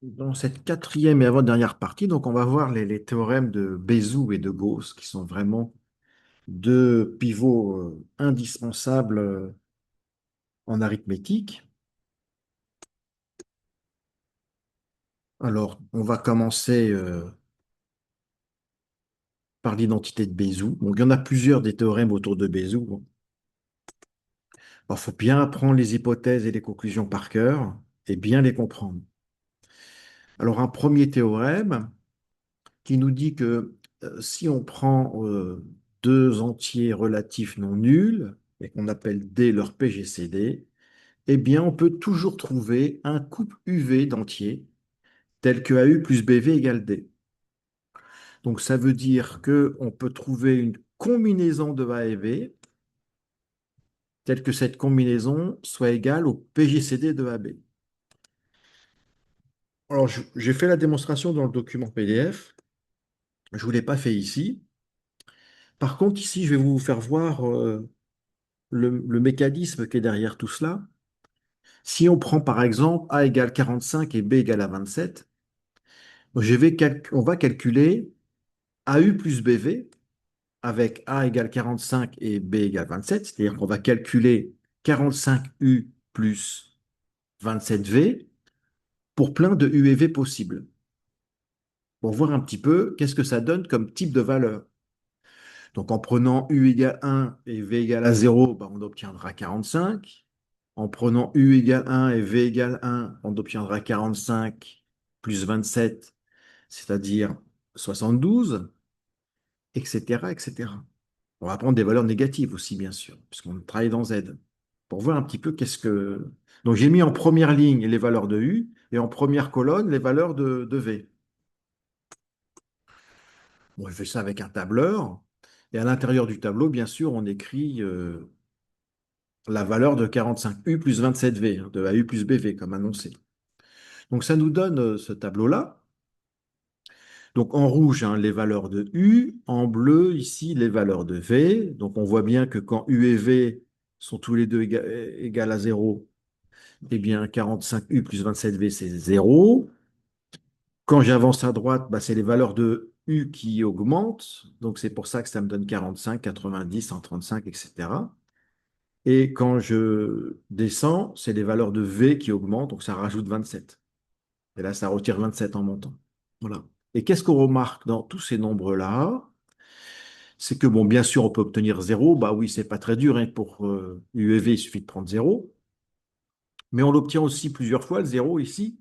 Dans cette quatrième et avant-dernière partie, donc on va voir les théorèmes de Bézout et de Gauss, qui sont vraiment deux pivots indispensables en arithmétique. Alors, on va commencer par l'identité de Bézout. Donc, il y en a plusieurs des théorèmes autour de Bézout. Bon. Il faut bien apprendre les hypothèses et les conclusions par cœur et bien les comprendre. Alors, un premier théorème qui nous dit que si on prend deux entiers relatifs non nuls, et qu'on appelle D leur PGCD, eh bien, on peut toujours trouver un couple UV d'entiers tel que AU plus BV égale D. Donc, ça veut dire qu'on peut trouver une combinaison de A et B telle que cette combinaison soit égale au PGCD de AB. Alors, j'ai fait la démonstration dans le document PDF. Je ne vous l'ai pas fait ici. Par contre, ici, je vais vous faire voir le mécanisme qui est derrière tout cela. Si on prend par exemple A égale 45 et B égale à 27, on va calculer AU plus BV avec A égale 45 et B égale 27, c'est-à-dire qu'on va calculer 45U plus 27V pour plein de U et V possibles, pour voir un petit peu qu'est-ce que ça donne comme type de valeur. Donc en prenant U égale 1 et V égale à 0, bah, on obtiendra 45. En prenant U égale 1 et V égale 1, on obtiendra 45 plus 27, c'est-à-dire 72, etc., etc. On va prendre des valeurs négatives aussi, bien sûr, puisqu'on travaille dans Z, pour voir un petit peu qu'est-ce que... Donc j'ai mis en première ligne les valeurs de U et en première colonne les valeurs de V. Bon, je fais ça avec un tableur. Et à l'intérieur du tableau, bien sûr, on écrit la valeur de 45U plus 27V, hein, de AU plus BV, comme annoncé. Donc ça nous donne ce tableau-là. Donc en rouge, hein, les valeurs de U, en bleu, ici, les valeurs de V. Donc on voit bien que quand U et V sont tous les deux égales à 0, eh bien 45U plus 27V, c'est 0. Quand j'avance à droite, bah, c'est les valeurs de U qui augmentent. Donc c'est pour ça que ça me donne 45, 90, 135, etc. Et quand je descends, c'est les valeurs de V qui augmentent, donc ça rajoute 27. Et là, ça retire 27 en montant. Voilà. Et qu'est-ce qu'on remarque dans tous ces nombres-là? C'est que, bon, bien sûr, on peut obtenir 0. Bah oui, c'est pas très dur, hein. Pour U et V, il suffit de prendre 0. Mais on l'obtient aussi plusieurs fois, le 0 ici.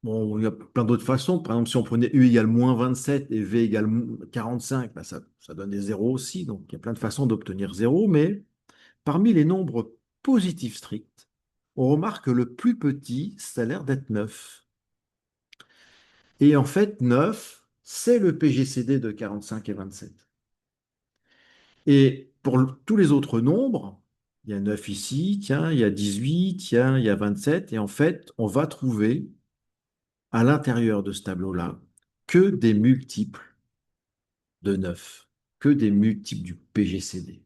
Bon, il y a plein d'autres façons. Par exemple, si on prenait U égale moins 27 et V égale 45, bah ça donne des zéros aussi. Donc, il y a plein de façons d'obtenir 0. Mais parmi les nombres positifs stricts, on remarque que le plus petit, ça a l'air d'être 9. Et en fait, 9, c'est le PGCD de 45 et 27. Et pour tous les autres nombres, il y a 9 ici, tiens, il y a 18, tiens, il y a 27. Et en fait, on va trouver à l'intérieur de ce tableau-là que des multiples de 9, que des multiples du PGCD.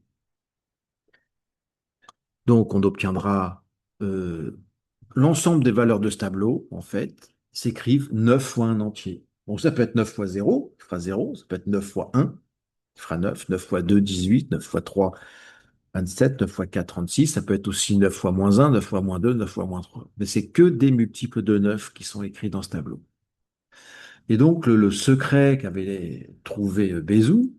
Donc, on obtiendra l'ensemble des valeurs de ce tableau, en fait, s'écrivent 9 fois un entier. Bon, ça peut être 9 fois 0, il fera 0, ça peut être 9 fois 1, il fera 9, 9 fois 2, 18, 9 fois 3, 27, 9 fois 4, 36, ça peut être aussi 9 fois moins 1, 9 fois moins 2, 9 fois moins 3. Mais c'est que des multiples de 9 qui sont écrits dans ce tableau. Et donc, le secret qu'avait trouvé Bézout,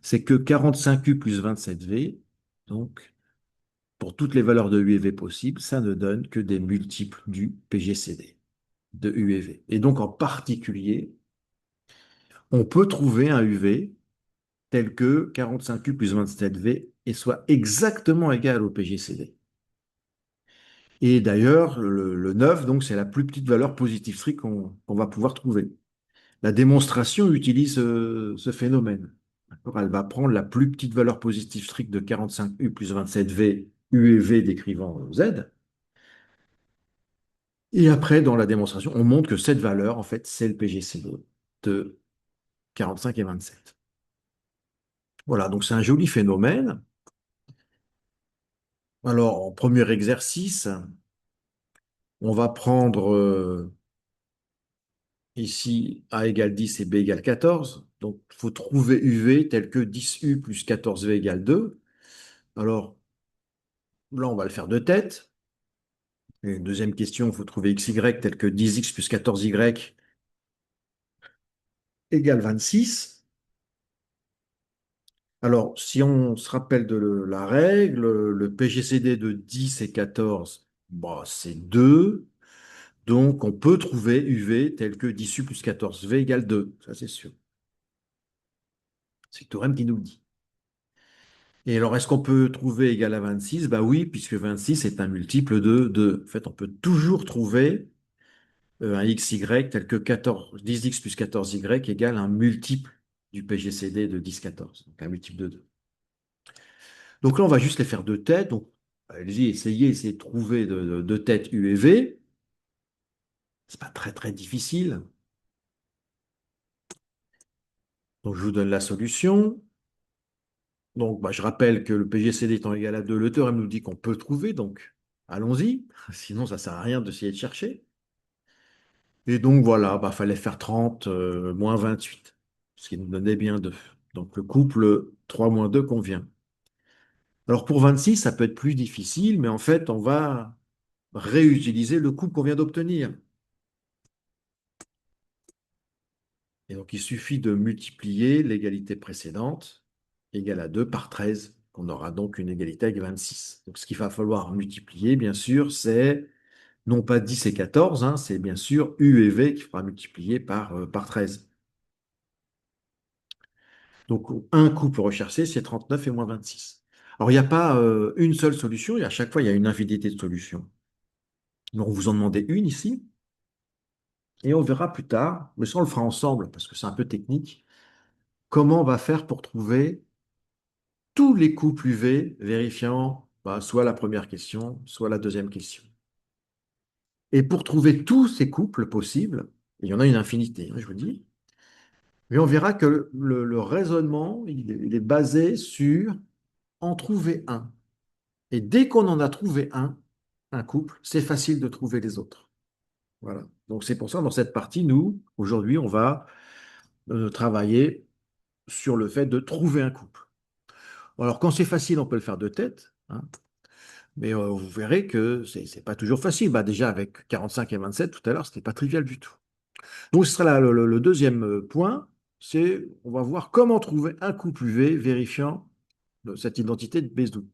c'est que 45U plus 27V, donc, pour toutes les valeurs de U et V possibles, ça ne donne que des multiples du PGCD de U et V. Et donc, en particulier, on peut trouver un UV tel que 45U plus 27V et soit exactement égal au PGCD. Et d'ailleurs, le 9, donc, c'est la plus petite valeur positive stricte qu'on va pouvoir trouver. La démonstration utilise ce phénomène. D'accord. Elle va prendre la plus petite valeur positive stricte de 45U plus 27V, U et V décrivant Z. Et après, dans la démonstration, on montre que cette valeur, en fait, c'est le PGCD de 45 et 27. Voilà, donc c'est un joli phénomène. Alors, en premier exercice, on va prendre Ici, A égale 10 et B égale 14. Donc, il faut trouver UV tel que 10U plus 14V égale 2. Alors, là, on va le faire de tête. Et une deuxième question, il faut trouver XY tel que 10X plus 14Y égale 26. Alors, si on se rappelle de la règle, le PGCD de 10 et 14, bah, c'est 2. Donc, on peut trouver UV tel que 10U plus 14V égale 2. Ça, c'est sûr. C'est le théorème qui nous le dit. Et alors, est-ce qu'on peut trouver égal à 26? Bah oui, puisque 26 est un multiple de 2. En fait, on peut toujours trouver un XY tel que 14, 10x plus 14y égale un multiple du PGCD de 10, 14. Donc, un multiple de 2. Donc là, on va juste les faire de tête. Donc, allez-y, essayez de trouver de tête U et V. C'est pas très, très difficile. Donc, je vous donne la solution. Donc, bah, je rappelle que le PGCD étant égal à 2, le théorème nous dit qu'on peut trouver. Donc, allons-y. Sinon, ça ne sert à rien d'essayer de chercher. Et donc voilà, bah, fallait faire 30 moins 28, ce qui nous donnait bien 2. Donc le couple 3 moins 2 convient. Alors pour 26, ça peut être plus difficile, mais en fait, on va réutiliser le couple qu'on vient d'obtenir. Et donc il suffit de multiplier l'égalité précédente, égale à 2 par 13, qu'on aura donc une égalité avec 26. Donc ce qu'il va falloir multiplier, bien sûr, c'est non pas 10 et 14, hein, c'est bien sûr U et V qu'il faudra multiplier par 13. Donc, un couple recherché, c'est 39 et moins 26. Alors, il n'y a pas une seule solution, et à chaque fois, il y a une infinité de solutions. Donc, vous en demandez une ici, et on verra plus tard, mais ça, on le fera ensemble, parce que c'est un peu technique, comment on va faire pour trouver tous les couples UV vérifiant bah, soit la première question, soit la deuxième question. Et pour trouver tous ces couples possibles, et il y en a une infinité, hein, je vous dis, mais on verra que le raisonnement, il est basé sur en trouver un. Et dès qu'on en a trouvé un couple, c'est facile de trouver les autres. Voilà. Donc c'est pour ça, dans cette partie, nous, aujourd'hui, on va travailler sur le fait de trouver un couple. Alors quand c'est facile, on peut le faire de tête, hein, mais vous verrez que c'est pas toujours facile. Bah, déjà avec 45 et 27 tout à l'heure, c'était pas trivial du tout. Donc ce sera là, le deuxième point, c'est on va voir comment trouver un couple UV vérifiant cette identité de Bézout.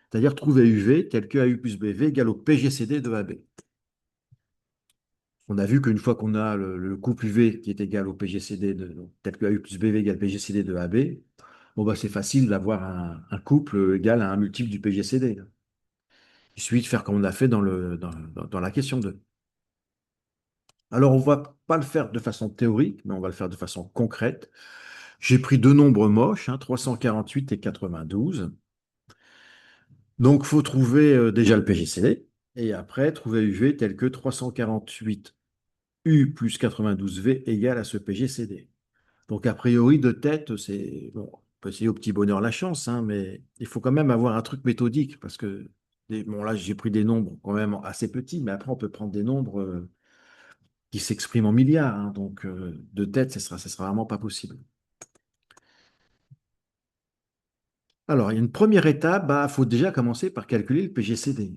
C'est-à-dire trouver UV tel que AU plus BV égale au PGCD de AB. On a vu qu'une fois qu'on a le couple UV qui est égal au PGCD donc, tel que AU plus BV égale PGCD de AB, bon bah c'est facile d'avoir un couple égal à un multiple du PGCD. Il suffit de faire comme on a fait dans la question 2. Alors on ne va pas le faire de façon théorique, mais on va le faire de façon concrète. J'ai pris deux nombres moches, hein, 348 et 92. Donc il faut trouver déjà le PGCD, et après trouver UV tel que 348 U plus 92V égale à ce PGCD. Donc, a priori, de tête, c'est. Bon, on peut essayer au petit bonheur la chance, hein, mais il faut quand même avoir un truc méthodique parce que. Bon, là, j'ai pris des nombres quand même assez petits, mais après, on peut prendre des nombres qui s'expriment en milliards, hein, donc, de tête, ce sera vraiment pas possible. Alors, il y a une première étape, bah, faut déjà commencer par calculer le PGCD.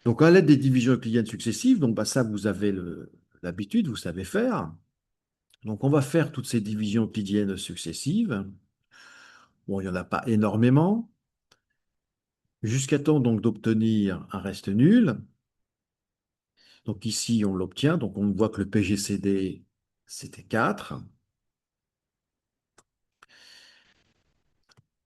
Donc, à l'aide des divisions euclidiennes successives, donc, bah, ça, vous avez l'habitude, vous savez faire. Donc, on va faire toutes ces divisions euclidiennes successives. Bon, il n'y en a pas énormément. Jusqu'à temps donc d'obtenir un reste nul. Donc ici, on l'obtient. Donc on voit que le PGCD, c'était 4.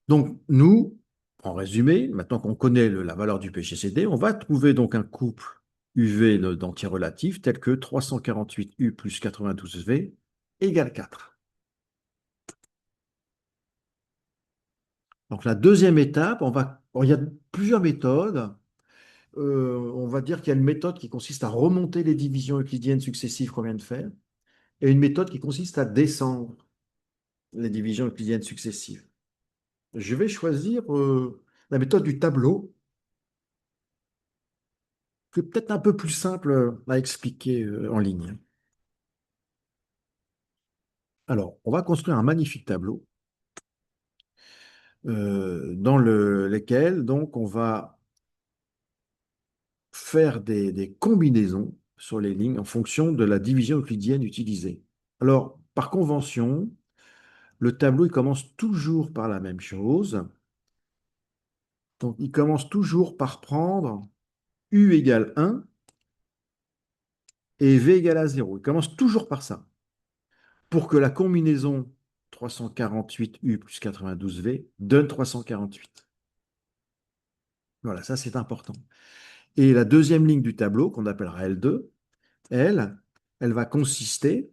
Donc nous, en résumé, maintenant qu'on connaît la valeur du PGCD, on va trouver donc un couple UV d'entiers relatifs tel que 348U plus 92V égale 4. Donc la deuxième étape, il y a plusieurs méthodes. On va dire qu'il y a une méthode qui consiste à remonter les divisions euclidiennes successives qu'on vient de faire, et une méthode qui consiste à descendre les divisions euclidiennes successives. Je vais choisir la méthode du tableau, qui est peut-être un peu plus simple à expliquer en ligne. Alors, on va construire un magnifique tableau lequel, donc, on va faire des combinaisons sur les lignes en fonction de la division euclidienne utilisée. Alors, par convention, le tableau, il commence toujours par la même chose. Donc, il commence toujours par prendre U égale 1 et V égale à 0. Il commence toujours par ça. Pour que la combinaison 348U plus 92V donne 348. Voilà, ça c'est important. Et la deuxième ligne du tableau, qu'on appellera L2, elle va consister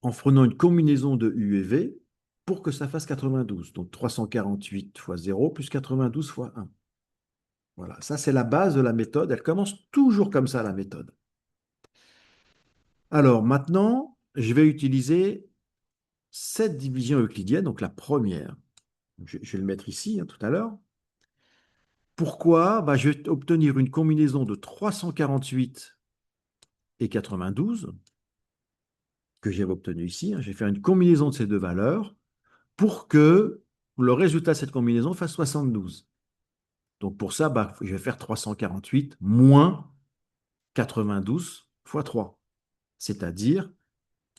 en prenant une combinaison de U et V pour que ça fasse 92. Donc 348 fois 0 plus 92 fois 1. Voilà, ça c'est la base de la méthode. Elle commence toujours comme ça, la méthode. Alors maintenant, je vais utiliser cette division euclidienne, donc la première. Je vais le mettre ici tout à l'heure. Pourquoi? Bah, je vais obtenir une combinaison de 348 et 92 que j'ai obtenu ici. Je vais faire une combinaison de ces deux valeurs pour que le résultat de cette combinaison fasse 72. Donc pour ça, bah, je vais faire 348 moins 92 fois 3, c'est-à-dire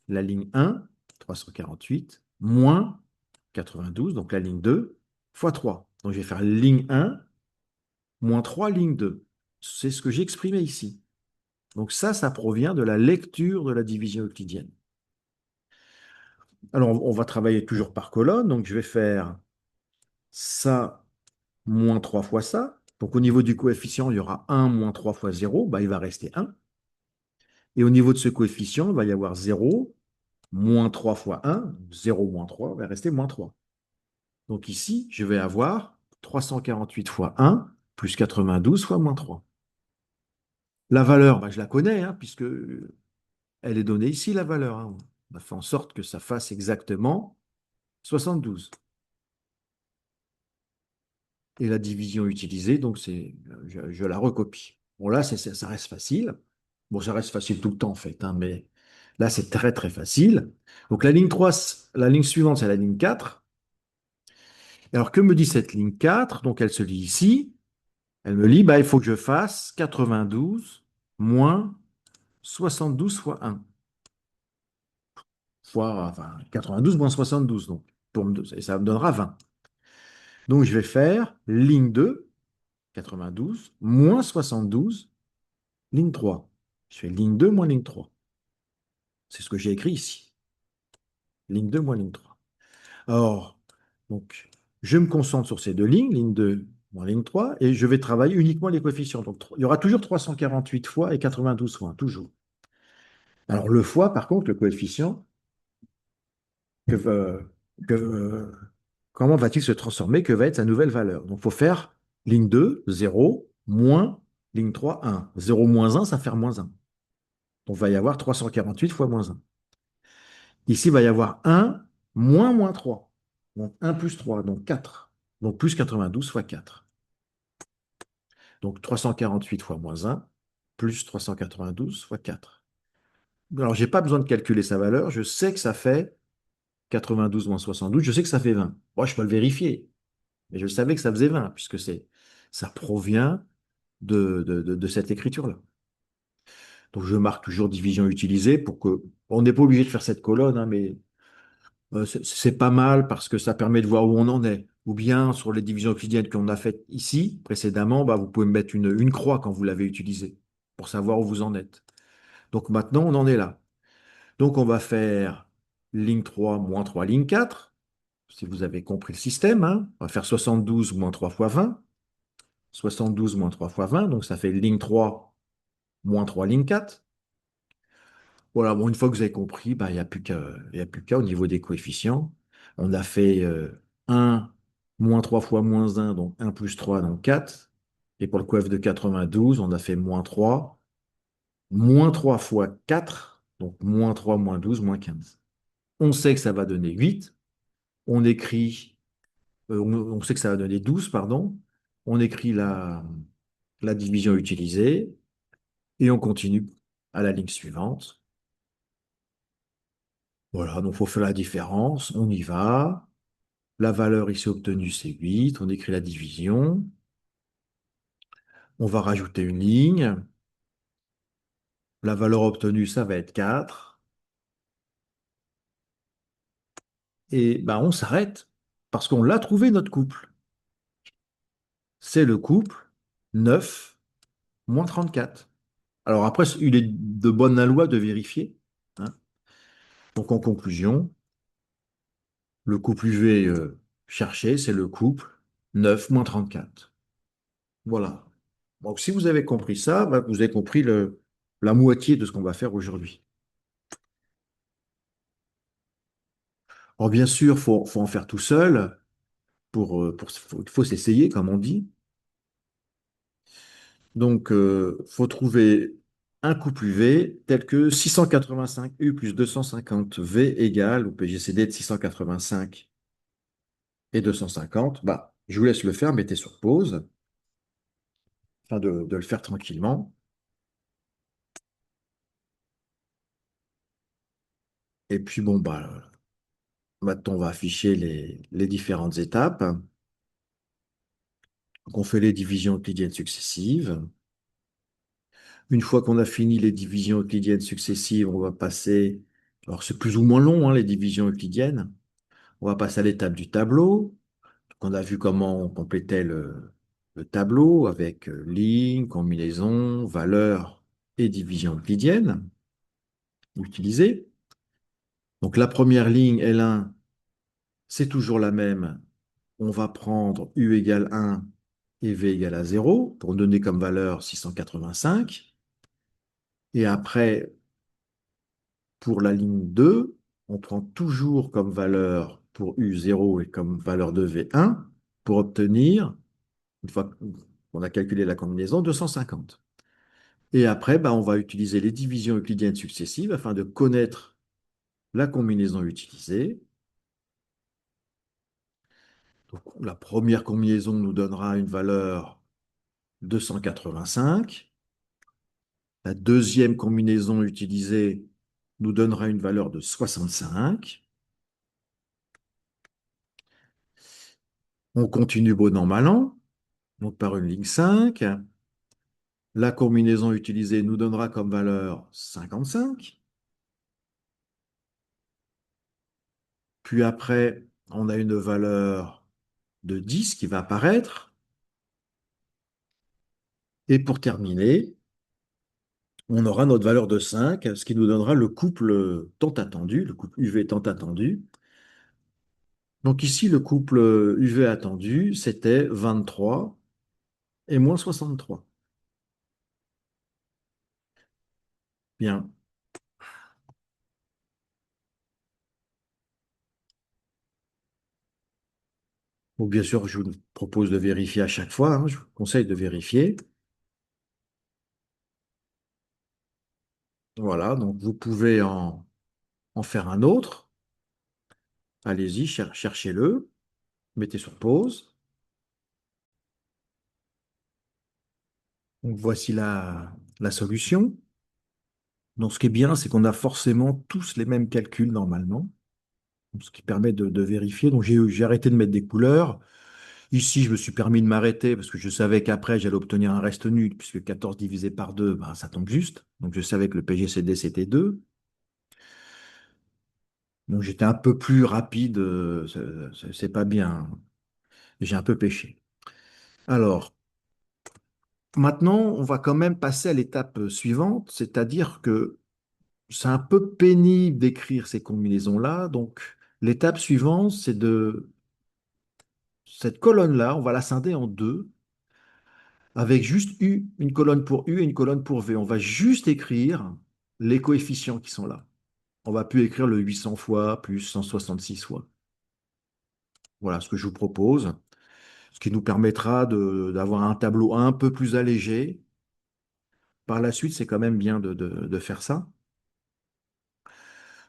la ligne 1, 348, moins 92, donc la ligne 2, fois 3. Donc je vais faire ligne 1, moins 3, ligne 2. C'est ce que j'ai exprimé ici. Donc ça provient de la lecture de la division euclidienne. Alors on va travailler toujours par colonne, donc je vais faire ça moins 3 fois ça. Donc au niveau du coefficient, il y aura 1 moins 3 fois 0, bah, il va rester 1. Et au niveau de ce coefficient, il va y avoir 0, moins 3 fois 1, 0 moins 3, va rester moins 3. Donc ici, je vais avoir 348 fois 1 plus 92 fois moins 3. La valeur, bah, je la connais, puisque elle est donnée ici, la valeur. On a fait en sorte que ça fasse exactement 72. Et la division utilisée, donc je la recopie. Bon, là, ça reste facile. Bon, ça reste facile tout le temps, en fait, mais là, c'est très, très facile. Donc, la ligne 3, la ligne suivante, c'est la ligne 4. Alors, que me dit cette ligne 4? Donc, elle se lit ici. Elle me lit, bah, il faut que je fasse 92 moins 72 fois 1. Enfin, 92 moins 72, donc. Et ça me donnera 20. Donc, je vais faire ligne 2, 92, moins 72, ligne 3. Je fais ligne 2 moins ligne 3. C'est ce que j'ai écrit ici. Ligne 2 moins ligne 3. Alors, donc, je me concentre sur ces deux lignes, ligne 2 moins ligne 3, et je vais travailler uniquement les coefficients. Donc, il y aura toujours 348 fois et 92 fois, toujours. Alors, le fois, par contre, le coefficient, que, comment va-t-il se transformer? Que va être sa nouvelle valeur? Donc, il faut faire ligne 2, 0, moins ligne 3, 1. 0 moins 1, ça fait moins 1. Donc, il va y avoir 348 fois moins 1. Ici, il va y avoir 1 moins moins 3. Donc 1 plus 3, donc 4. Donc plus 92 fois 4. Donc 348 fois moins 1, plus 392 fois 4. Alors, je n'ai pas besoin de calculer sa valeur. Je sais que ça fait 92 moins 72. Je sais que ça fait 20. Moi, je peux le vérifier. Mais je savais que ça faisait 20, puisque ça provient de cette écriture-là. Donc, je marque toujours division utilisée pour que. On n'est pas obligé de faire cette colonne, mais c'est pas mal parce que ça permet de voir où on en est. Ou bien sur les divisions euclidiennes qu'on a faites ici, précédemment, bah, vous pouvez mettre une croix quand vous l'avez utilisée pour savoir où vous en êtes. Donc maintenant, on en est là. Donc on va faire ligne 3 moins 3 ligne 4, si vous avez compris le système. On va faire 72 moins 3 fois 20. 72 moins 3 fois 20, donc ça fait ligne 3 moins 3 ligne 4. Voilà, bon, une fois que vous avez compris, bah, il y a plus qu'à au niveau des coefficients. On a fait 1 moins 3 fois moins 1, donc 1 plus 3, donc 4. Et pour le coef de 92, on a fait moins 3 fois 4, donc moins 3, moins 12, moins 15. On sait que ça va donner 8. On écrit, on sait que ça va donner 12, pardon. On écrit la division utilisée et on continue à la ligne suivante. Voilà, donc il faut faire la différence. On y va. La valeur ici obtenue, c'est 8. On écrit la division. On va rajouter une ligne. La valeur obtenue, ça va être 4. Et ben, on s'arrête parce qu'on l'a trouvé, notre couple. C'est le couple 9 moins 34. Alors après, il est de bonne loi de vérifier, hein. Donc en conclusion, le couple UV cherché, c'est le couple 9 moins 34. Voilà. Donc si vous avez compris ça, bah, vous avez compris la moitié de ce qu'on va faire aujourd'hui. Alors bien sûr, faut en faire tout seul, faut s'essayer, comme on dit. Donc, faut trouver un couple UV tel que 685U plus 250V égale au PGCD de 685 et 250. Bah, je vous laisse le faire, mettez sur pause, afin de le faire tranquillement. Et puis, bon, bah, maintenant, on va afficher les différentes étapes. Donc, on fait les divisions euclidiennes successives. Une fois qu'on a fini les divisions euclidiennes successives, on va passer, alors c'est plus ou moins long, hein, les divisions euclidiennes. On va passer à l'étape du tableau. On a vu comment on complétait le tableau avec ligne, combinaison, valeur et division euclidienne utilisée. Donc la première ligne, L1, c'est toujours la même. On va prendre U égale 1 et V égale à 0 pour donner comme valeur 685. Et après, pour la ligne 2, on prend toujours comme valeur pour U 0 et comme valeur de V 1 pour obtenir, une fois qu'on a calculé la combinaison, 250. Et après, bah, on va utiliser les divisions euclidiennes successives afin de connaître la combinaison utilisée. Donc, la première combinaison nous donnera une valeur 285. La deuxième combinaison utilisée nous donnera une valeur de 65. On continue bon an, mal an, donc par une ligne 5. La combinaison utilisée nous donnera comme valeur 55. Puis après, on a une valeur de 10 qui va apparaître. Et pour terminer, on aura notre valeur de 5, ce qui nous donnera le couple tant attendu, le couple UV tant attendu. Donc ici, le couple UV attendu, c'était 23 et moins 63. Bien. Donc bien sûr, je vous propose de vérifier à chaque fois, hein, je vous conseille de vérifier. Voilà, donc vous pouvez en faire un autre. Allez-y, cherchez-le, mettez sur pause. Donc voici la solution. Donc ce qui est bien, c'est qu'on a forcément tous les mêmes calculs normalement, ce qui permet de vérifier. Donc j'ai arrêté de mettre des couleurs. Ici, je me suis permis de m'arrêter parce que je savais qu'après, j'allais obtenir un reste nul, puisque 14 divisé par 2, ben, ça tombe juste. Donc je savais que le PGCD, c'était 2. Donc j'étais un peu plus rapide, c'est pas bien. J'ai un peu péché. Alors, maintenant, on va quand même passer à l'étape suivante, c'est-à-dire que c'est un peu pénible d'écrire ces combinaisons-là. Donc, l'étape suivante, c'est de cette colonne-là, on va la scinder en deux, avec juste U, une colonne pour U et une colonne pour V. On va juste écrire les coefficients qui sont là. On va plus écrire le 800 fois plus 166 fois. Voilà ce que je vous propose, ce qui nous permettra d'avoir un tableau un peu plus allégé. Par la suite, c'est quand même bien de faire ça.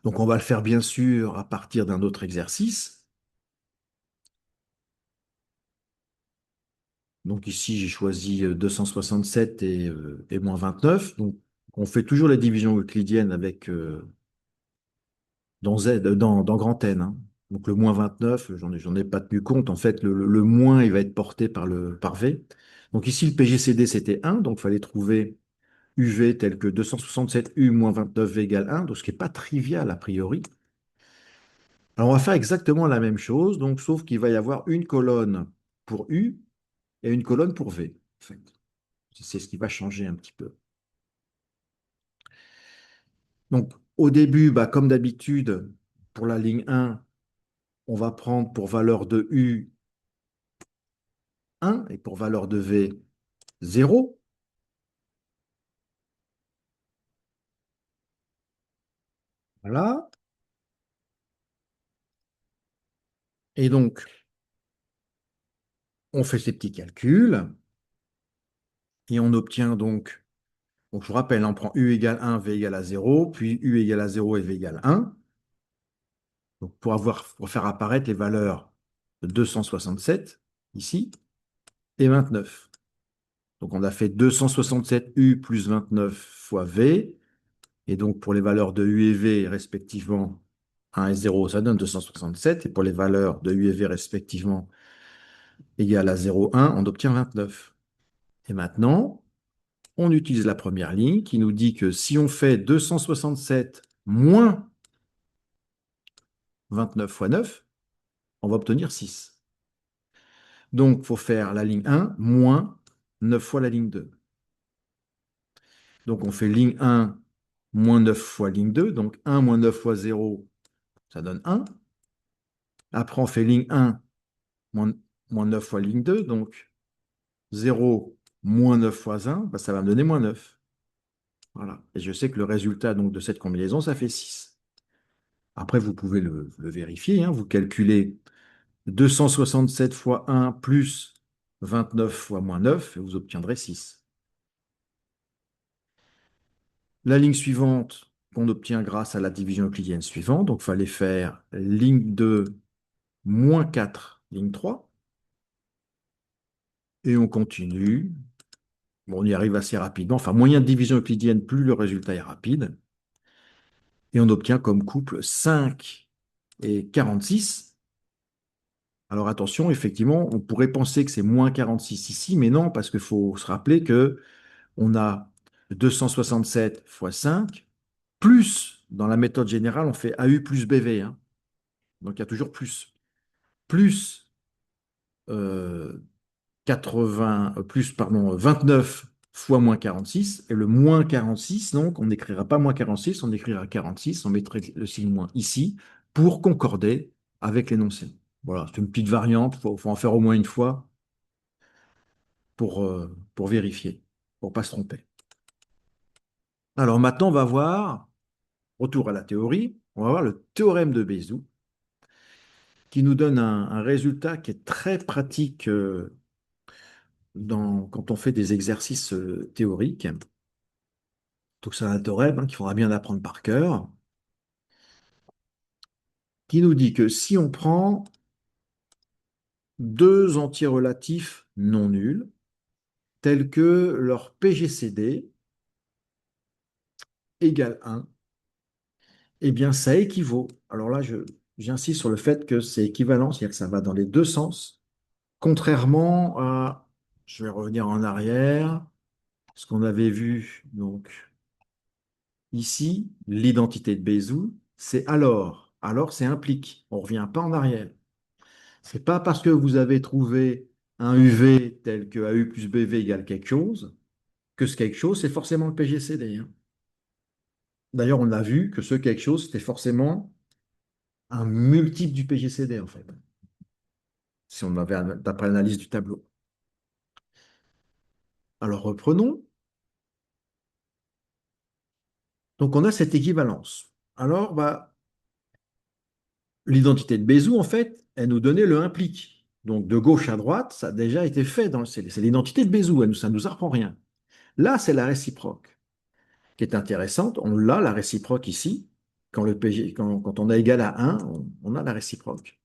Donc, on va le faire bien sûr à partir d'un autre exercice. Donc ici, j'ai choisi 267 et moins 29. Donc, on fait toujours la division euclidienne avec dans Z, dans grand N, hein. Donc le moins 29, j'en ai pas tenu compte. En fait, le moins, il va être porté par V. Donc ici, le PGCD, c'était 1, donc il fallait trouver UV tel que 267U moins 29V égale 1, donc ce qui n'est pas trivial a priori. Alors on va faire exactement la même chose, donc sauf qu'il va y avoir une colonne pour U et une colonne pour V. En fait. C'est ce qui va changer un petit peu. Donc au début, bah, comme d'habitude, pour la ligne 1, on va prendre pour valeur de U 1 et pour valeur de V 0. Voilà. Et donc, on fait ces petits calculs et on obtient donc je vous rappelle, on prend U égale 1, V égale à 0, puis U égale à 0 et V égale 1. Donc pour faire apparaître les valeurs de 267 ici et 29. Donc on a fait 267U plus 29 fois V. Et donc pour les valeurs de U et V respectivement 1 et 0, ça donne 267. Et pour les valeurs de U et V respectivement égales à 0, 1, on obtient 29. Et maintenant, on utilise la première ligne qui nous dit que si on fait 267 moins 29 fois 9, on va obtenir 6. Donc, il faut faire la ligne 1 moins 9 fois la ligne 2. Donc, on fait ligne 1 moins 9 fois ligne 2. Donc, 1 moins 9 fois 0, ça donne 1. Après, on fait ligne 1 moins 9 fois ligne 2. Donc, 0 moins 9 fois 1, bah, ça va me donner moins 9. Voilà. Et je sais que le résultat donc, de cette combinaison, ça fait 6. Après, vous pouvez le vérifier, hein. Vous calculez 267 fois 1 plus 29 fois moins 9 et vous obtiendrez 6. La ligne suivante qu'on obtient grâce à la division euclidienne suivante, donc il fallait faire ligne 2 moins 4, ligne 3, et on continue. Bon, on y arrive assez rapidement. Enfin, moyen de division euclidienne, plus le résultat est rapide. Et on obtient comme couple 5 et 46. Alors attention, effectivement, on pourrait penser que c'est moins 46 ici, mais non, parce qu'il faut se rappeler que on a 267 fois 5, plus, dans la méthode générale, on fait AU plus BV, hein. Donc il y a toujours plus euh, 29 fois moins 46. Et le moins 46, donc, on n'écrira pas moins 46, on écrira 46, on mettrait le signe moins ici pour concorder avec l'énoncé. Voilà, c'est une petite variante, faut en faire au moins une fois pour vérifier, pour ne pas se tromper. Alors maintenant, on va voir, retour à la théorie, on va voir le théorème de Bézout qui nous donne un résultat qui est très pratique quand on fait des exercices théoriques. Donc c'est un théorème qu'il faudra bien apprendre par cœur, qui nous dit que si on prend deux entiers relatifs non nuls, tels que leur PGCD égale 1, eh bien ça équivaut. Alors là, j'insiste sur le fait que c'est équivalent, c'est-à-dire que ça va dans les deux sens, contrairement à, je vais revenir en arrière, ce qu'on avait vu donc ici, l'identité de Bézout, c'est alors. Alors, c'est implique. On ne revient pas en arrière. C'est pas parce que vous avez trouvé un UV tel que AU plus BV égale quelque chose que ce quelque chose, c'est forcément le PGCD, hein. D'ailleurs, on a vu que ce quelque chose, c'était forcément un multiple du PGCD, en fait, si on avait d'après l'analyse du tableau. Alors, reprenons. Donc, on a cette équivalence. Alors, bah, l'identité de Bézout, en fait, elle nous donnait le implique. Donc, de gauche à droite, ça a déjà été fait. C'est l'identité de Bézout, ça ne nous apprend rien. Là, c'est la réciproque qui est intéressante. On l'a, la réciproque ici. Quand on a égal à 1, on a la réciproque.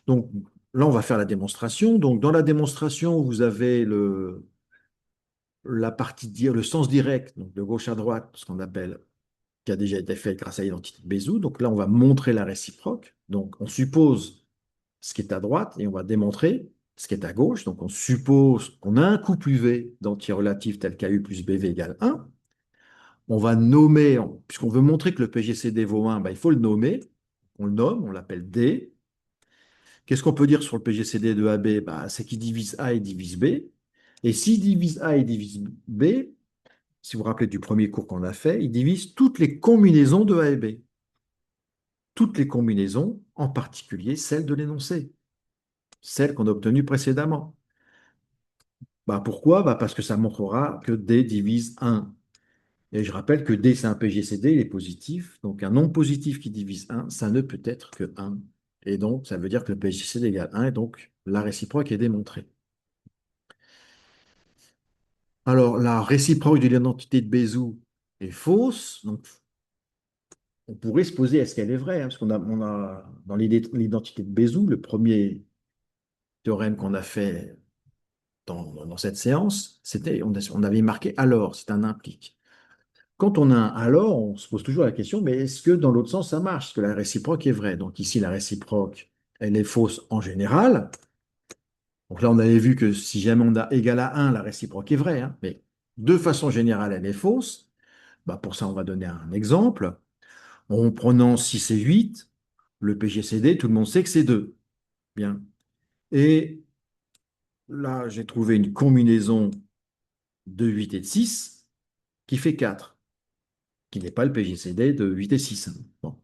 Donc, là, on va faire la démonstration. Donc, dans la démonstration, vous avez la partie le sens direct, donc de gauche à droite, ce qu'on appelle qui a déjà été faite grâce à l'identité de Bézout. Donc là, on va montrer la réciproque. Donc on suppose ce qui est à droite et on va démontrer ce qui est à gauche. Donc on suppose qu'on a un couple UV d'antirelatifs tel qu'AU plus BV égale 1. On va nommer, puisqu'on veut montrer que le PGCD vaut 1, ben, il faut le nommer. On le nomme, on l'appelle D. Qu'est-ce qu'on peut dire sur le PGCD de AB? Ben, c'est qu'il divise A et divise B. Et s'il divise A et divise B, si vous vous rappelez du premier cours qu'on a fait, il divise toutes les combinaisons de A et B. Toutes les combinaisons, en particulier celles de l'énoncé, celles qu'on a obtenues précédemment. Bah pourquoi? Bah parce que ça montrera que D divise 1. Et je rappelle que D, c'est un PGCD, il est positif. Donc un nombre positif qui divise 1, ça ne peut être que 1. Et donc, ça veut dire que le PGCD égale 1, et donc la réciproque est démontrée. Alors, la réciproque de l'identité de Bézout est fausse. Donc, on pourrait se poser, est-ce qu'elle est vraie, hein, parce qu'on a dans l'identité de Bézout, le premier théorème qu'on a fait dans cette séance, on avait marqué alors, c'est un implique. Quand on a un alors, on se pose toujours la question, mais est-ce que dans l'autre sens, ça marche? Est-ce que la réciproque est vraie? Donc ici, la réciproque, elle est fausse en général. Donc là, on avait vu que si jamais on a égal à 1, la réciproque est vraie, hein. Mais de façon générale, elle est fausse. Bah, pour ça, on va donner un exemple. En prenant 6 et 8, le PGCD, tout le monde sait que c'est 2. Bien. Et là, j'ai trouvé une combinaison de 8 et de 6 qui fait 4, qui n'est pas le PGCD de 8 et 6. Bon.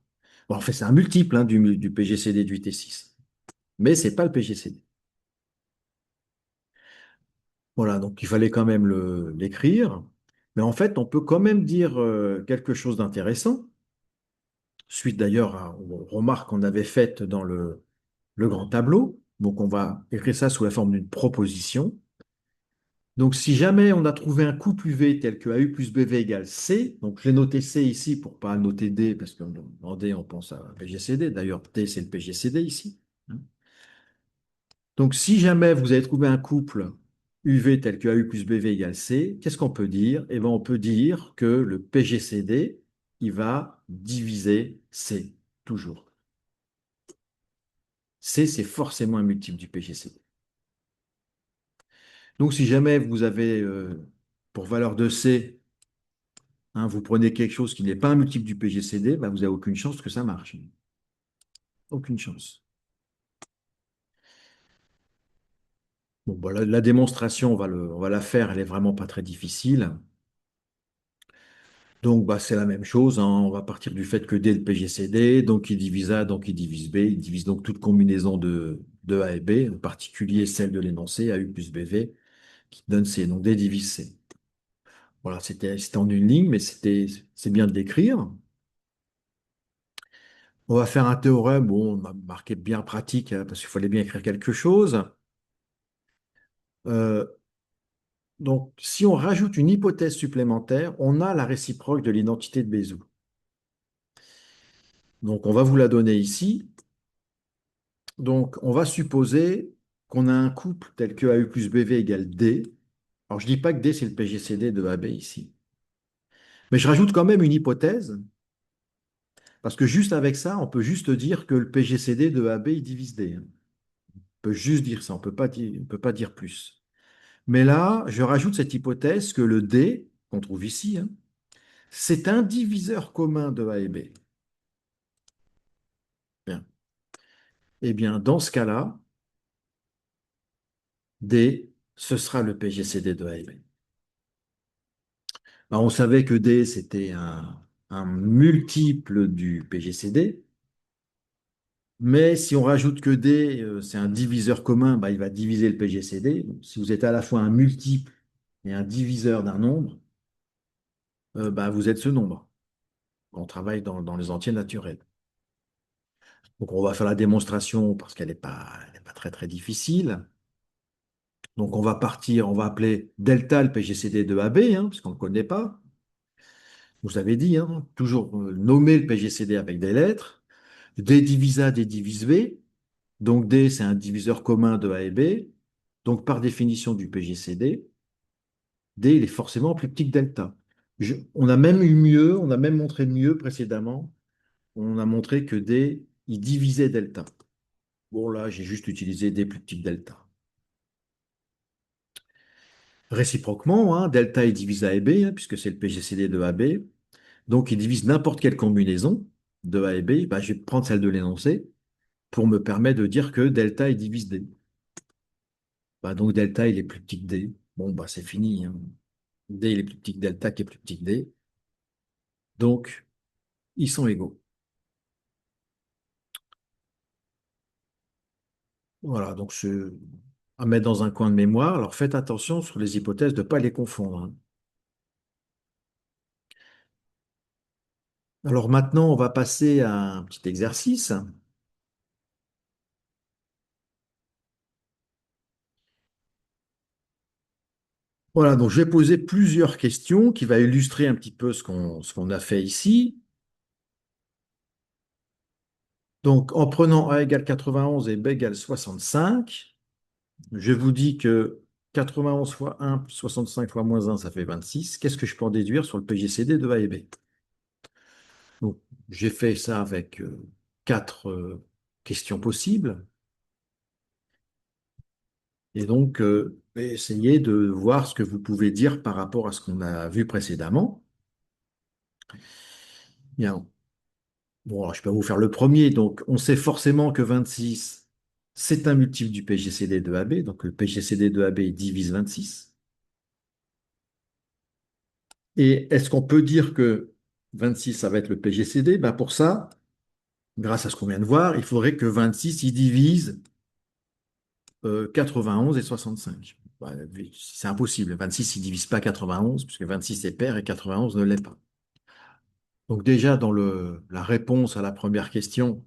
Bon, en fait, c'est un multiple, hein, du PGCD de 8 et 6. Mais ce n'est pas le PGCD. Voilà, donc il fallait quand même l'écrire. Mais en fait, on peut quand même dire quelque chose d'intéressant, suite d'ailleurs aux remarques qu'on avait faites dans le grand tableau. Donc on va écrire ça sous la forme d'une proposition. Donc si jamais on a trouvé un couple UV tel que AU plus BV égale C, donc je l'ai noté C ici pour ne pas noter D, parce que dans D on pense à PGCD. D'ailleurs, D c'est le PGCD ici. Donc, si jamais vous avez trouvé un couple UV tel que AU plus BV égale C, qu'est-ce qu'on peut dire? Eh bien, on peut dire que le PGCD, il va diviser C, toujours. C, c'est forcément un multiple du PGCD. Donc, si jamais vous avez, pour valeur de C, hein, vous prenez quelque chose qui n'est pas un multiple du PGCD, ben, vous n'avez aucune chance que ça marche. Aucune chance. Bon, bah, la démonstration, on va la faire, elle est vraiment pas très difficile. Donc, bah, c'est la même chose, hein. On va partir du fait que D est le PGCD, donc il divise A, donc il divise B. Il divise donc toute combinaison de A et B, en particulier celle de l'énoncé, AU plus BV, qui donne C. Donc D divise C. Voilà, c'était en une ligne, mais c'est bien de l'écrire. On va faire un théorème, bon, on a marqué bien pratique, hein, parce qu'il fallait bien écrire quelque chose. Euh, donc, si on rajoute une hypothèse supplémentaire, on a la réciproque de l'identité de Bézout. Donc, on va vous la donner ici. Donc, on va supposer qu'on a un couple tel que AU plus BV égale D. Alors, je ne dis pas que D, c'est le PGCD de AB ici. Mais je rajoute quand même une hypothèse, parce que juste avec ça, on peut juste dire que le PGCD de AB, il divise D, hein. On peut juste dire ça, on peut pas dire plus. Mais là, je rajoute cette hypothèse que le D, qu'on trouve ici, hein, c'est un diviseur commun de A et B. Bien. Eh bien, dans ce cas-là, D, ce sera le PGCD de A et B. Alors, on savait que D, c'était un multiple du PGCD, mais si on rajoute que D, c'est un diviseur commun, bah, il va diviser le PGCD. Donc, si vous êtes à la fois un multiple et un diviseur d'un nombre, bah, vous êtes ce nombre. On travaille dans les entiers naturels. Donc, on va faire la démonstration parce elle est pas très, très difficile. Donc, on va partir, on va appeler delta le PGCD de AB, hein, parce qu'on ne le connaît pas. Vous avez dit, hein, toujours nommer le PGCD avec des lettres. D divise A, D divise B. Donc D, c'est un diviseur commun de A et B. Donc par définition du PGCD, D, il est forcément plus petit que delta. On a même eu mieux, on a même montré mieux précédemment. On a montré que D, il divisait delta. Bon, là, j'ai juste utilisé D plus petit que delta. Réciproquement, hein, delta est divisé à AB, hein, puisque c'est le PGCD de AB. Donc, il divise n'importe quelle combinaison de A et B. Bah, je vais prendre celle de l'énoncé pour me permettre de dire que delta est divise D. Bah, donc, delta, il est plus petit que D. Bon, bah, c'est fini, hein. D, il est plus petit que delta, qui est plus petit que D. Donc, ils sont égaux. Voilà, donc c'est à mettre dans un coin de mémoire. Alors, faites attention sur les hypothèses de ne pas les confondre, hein. Alors, maintenant, on va passer à un petit exercice. Voilà, donc je vais poser plusieurs questions qui va illustrer un petit peu ce qu'on a fait ici. Donc, en prenant A égale 91 et B égale 65, je vous dis que 91 fois 1 plus 65 fois moins 1, ça fait 26. Qu'est-ce que je peux en déduire sur le PGCD de A et B? Donc, j'ai fait ça avec quatre questions possibles. Et donc, essayez de voir ce que vous pouvez dire par rapport à ce qu'on a vu précédemment. Bien. Bon, alors, je peux vous faire le premier. Donc, on sait forcément que 26, c'est un multiple du PGCD de AB. Donc, le PGCD de AB divise 26. Et est-ce qu'on peut dire que 26, ça va être le PGCD? Ben pour ça, grâce à ce qu'on vient de voir, il faudrait que 26, il divise 91 et 65. Ben, c'est impossible. 26, il ne divise pas 91, puisque 26 est pair et 91 ne l'est pas. Donc déjà, dans la réponse à la première question,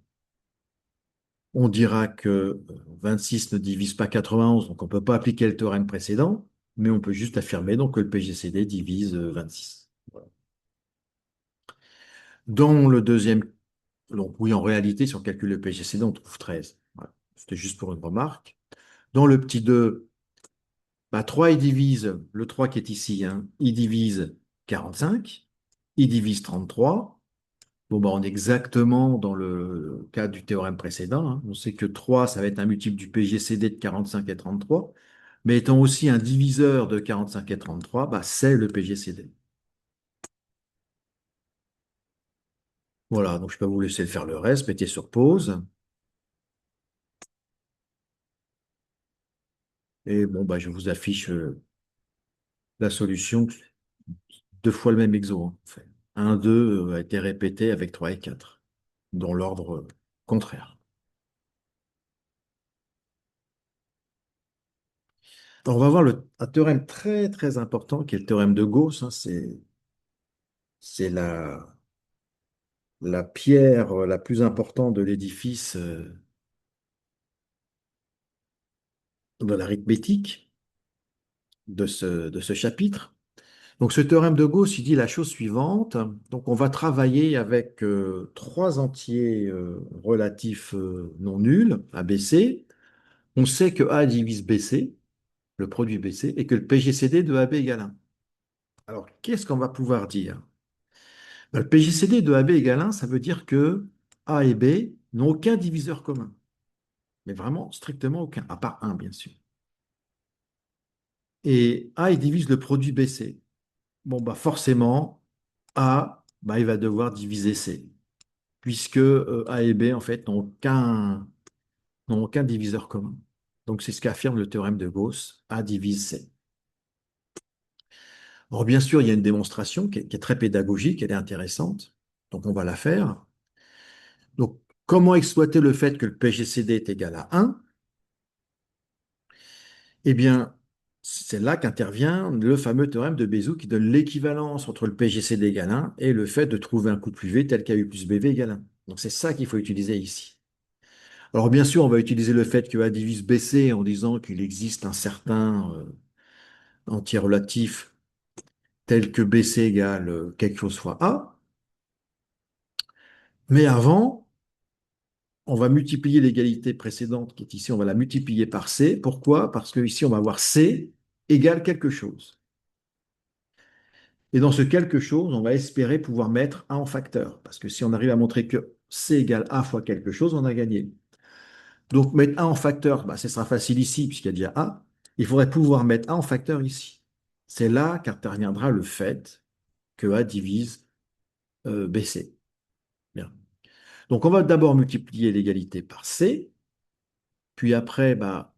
on dira que 26 ne divise pas 91, donc on ne peut pas appliquer le théorème précédent, mais on peut juste affirmer donc que le PGCD divise 26. Voilà. Dans le deuxième, donc oui, en réalité, si on calcule le PGCD, on trouve 13. Voilà. C'était juste pour une remarque. Dans le petit 2, bah, 3, il divise, le 3 qui est ici, hein, il divise 45, il divise 33. Bon, bah, on est exactement dans le cas du théorème précédent, hein. On sait que 3, ça va être un multiple du PGCD de 45 et 33, mais étant aussi un diviseur de 45 et 33, bah, c'est le PGCD. Voilà, donc je peux vous laisser faire le reste, mettez sur pause. Et bon, bah, je vous affiche la solution, deux fois le même exo, hein, en fait. 1, 2 a été répété avec 3 et 4, dans l'ordre contraire. Alors, on va voir un théorème très très important qui est le théorème de Gauss, hein. C'est la pierre la plus importante de l'édifice de l'arithmétique de ce chapitre. Donc, ce théorème de Gauss, il dit la chose suivante. Donc, on va travailler avec trois entiers relatifs non nuls, ABC. On sait que A divise BC, le produit BC, et que le PGCD de AB égale 1. Alors, qu'est-ce qu'on va pouvoir dire? Ben, le PGCD de AB égale 1, ça veut dire que A et B n'ont aucun diviseur commun. Mais vraiment strictement aucun, à part un, bien sûr. Et A, il divise le produit BC. Bon, bah forcément, A, bah, il va devoir diviser C, puisque A et B, en fait, n'ont aucun diviseur commun. Donc, c'est ce qu'affirme le théorème de Gauss, A divise C. Alors, bien sûr, il y a une démonstration qui est très pédagogique, elle est intéressante, donc on va la faire. Donc, comment exploiter le fait que le PGCD est égal à 1? Eh bien, c'est là qu'intervient le fameux théorème de Bézout qui donne l'équivalence entre le PGCD égale 1 et le fait de trouver un couple UV tel qu'AU plus BV égale 1. Donc c'est ça qu'il faut utiliser ici. Alors bien sûr, on va utiliser le fait que A divise BC en disant qu'il existe un certain entier relatif tel que BC égale quelque chose fois A. Mais avant, on va multiplier l'égalité précédente qui est ici, on va la multiplier par C. Pourquoi? Parce que ici, on va avoir C égale quelque chose. Et dans ce quelque chose, on va espérer pouvoir mettre A en facteur. Parce que si on arrive à montrer que C égale A fois quelque chose, on a gagné. Donc mettre A en facteur, bah, ce sera facile ici, puisqu'il y a déjà A. Il faudrait pouvoir mettre A en facteur ici. C'est là qu'interviendra le fait que A divise BC. Bien. Donc on va d'abord multiplier l'égalité par C, puis après, bah,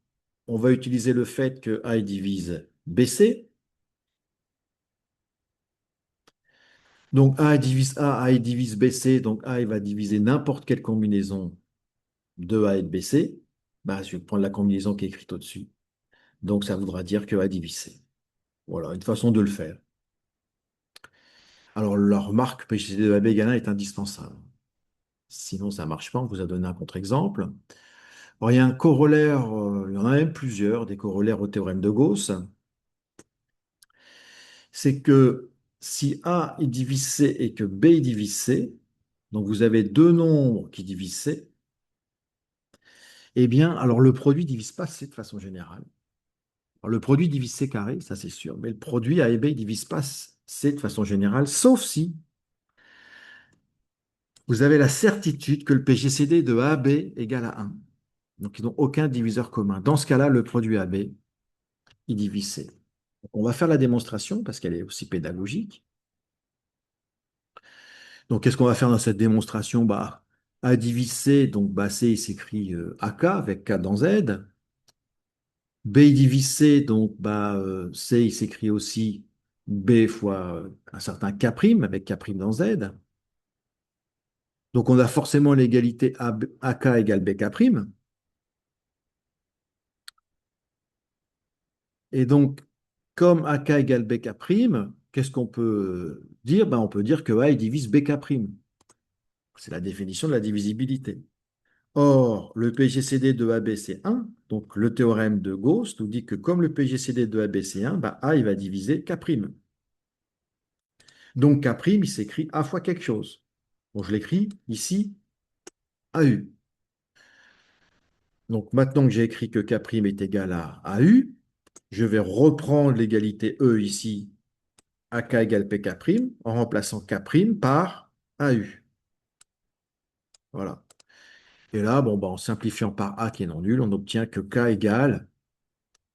on va utiliser le fait que A divise BC. Donc A divise A, A divise BC, donc A il va diviser n'importe quelle combinaison de A et de BC. Bah, je vais prendre la combinaison qui est écrite au-dessus. Donc ça voudra dire que A divise C. Voilà, une façon de le faire. Alors la remarque PGCD de AB égale 1 est indispensable. Sinon ça ne marche pas, on vous a donné un contre-exemple. Alors, il y a un corollaire, il y en a même plusieurs, des corollaires au théorème de Gauss. C'est que si A est divise C et que B est divise C, donc vous avez deux nombres qui divisent C, eh bien, alors le produit ne divise pas C de façon générale. Alors, le produit divise C carré, ça c'est sûr, mais le produit A et B ne divise pas C de façon générale, sauf si vous avez la certitude que le PGCD de AB égale à 1. Donc, ils n'ont aucun diviseur commun. Dans ce cas-là, le produit AB, il divise C. Donc, on va faire la démonstration parce qu'elle est aussi pédagogique. Donc, qu'est-ce qu'on va faire dans cette démonstration? Bah, A divise C, donc bah, C, il s'écrit AK avec K dans Z. B divise C, donc bah, C, il s'écrit aussi B fois un certain K' avec K' dans Z. Donc, on a forcément l'égalité AK égale BK'. Et donc, comme AK égale BK', qu'est-ce qu'on peut dire? Ben, on peut dire que A il divise BK'. C'est la définition de la divisibilité. Or, le PGCD de AB, c'est 1. Donc, le théorème de Gauss nous dit que comme le PGCD de AB, c'est 1, ben, A il va diviser K'. Donc, K', il s'écrit A fois quelque chose. Bon, je l'écris ici, AU. Donc, maintenant que j'ai écrit que K' est égal à AU, je vais reprendre l'égalité E ici, AK égale PK', en remplaçant K' par AU. Voilà. Et là, bon, bah, en simplifiant par A qui est non nul, on obtient que K égale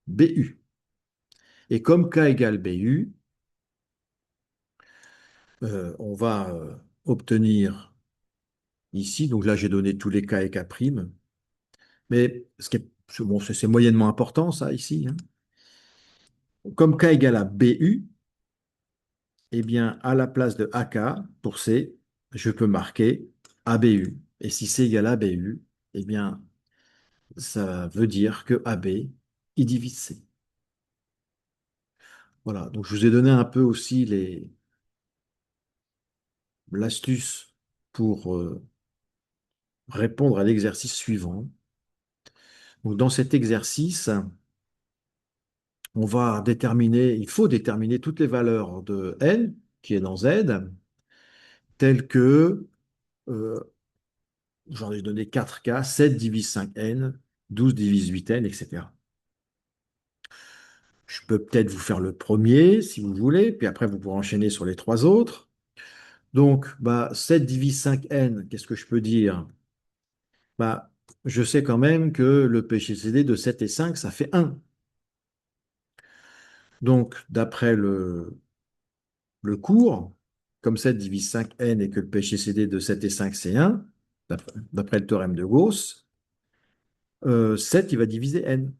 BU. Et comme K égale BU, on va obtenir ici, donc là j'ai donné tous les K et K', mais ce qui est, bon, c'est moyennement important ça ici, hein. Comme K égale à BU, eh bien à la place de AK pour C, je peux marquer ABU. Et si C égale ABU, eh bien ça veut dire que AB, il divise C. Voilà, donc je vous ai donné un peu aussi l'astuce pour répondre à l'exercice suivant. Donc, dans cet exercice, il faut déterminer toutes les valeurs de n, qui est dans z, telles que, euh, j'en ai donné 4 cas, 7 divise 5n, 12 divise 8n, etc. Je peux peut-être vous faire le premier, si vous voulez, puis après vous pourrez enchaîner sur les trois autres. Donc, bah, 7 divise 5n, qu'est-ce que je peux dire? Bah, je sais quand même que le PGCD de 7 et 5, ça fait 1. Donc, d'après le cours, comme 7 divise 5n et que le PGCD de 7 et 5, c'est 1, d'après le théorème de Gauss, 7, il va diviser n.